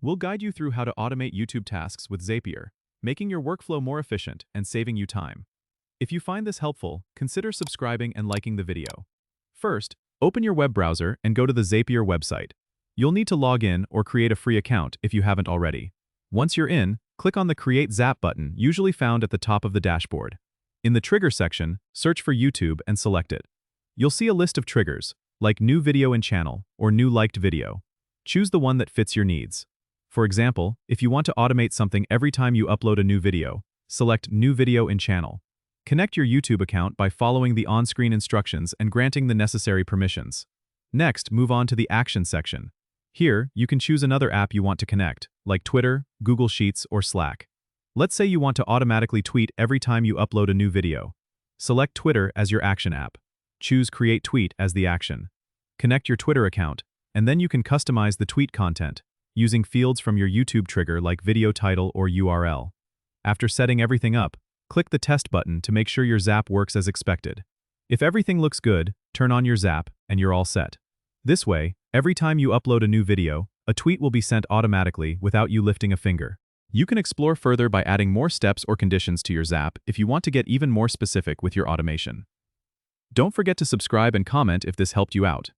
We'll guide you through how to automate YouTube tasks with Zapier, making your workflow more efficient and saving you time. If you find this helpful, consider subscribing and liking the video. First, open your web browser and go to the Zapier website. You'll need to log in or create a free account if you haven't already. Once you're in, click on the Create Zap button, usually found at the top of the dashboard. In the Trigger section, search for YouTube and select it. You'll see a list of triggers, like New Video in Channel or New Liked Video. Choose the one that fits your needs. For example, if you want to automate something every time you upload a new video, select New Video in Channel. Connect your YouTube account by following the on-screen instructions and granting the necessary permissions. Next, move on to the Action section. Here, you can choose another app you want to connect, like Twitter, Google Sheets, or Slack. Let's say you want to automatically tweet every time you upload a new video. Select Twitter as your action app. Choose Create Tweet as the action. Connect your Twitter account, and then you can customize the tweet content, using fields from your YouTube trigger like video title or URL. After setting everything up, click the Test button to make sure your Zap works as expected. If everything looks good, turn on your Zap, and you're all set. This way, every time you upload a new video, a tweet will be sent automatically without you lifting a finger. You can explore further by adding more steps or conditions to your Zap if you want to get even more specific with your automation. Don't forget to subscribe and comment if this helped you out.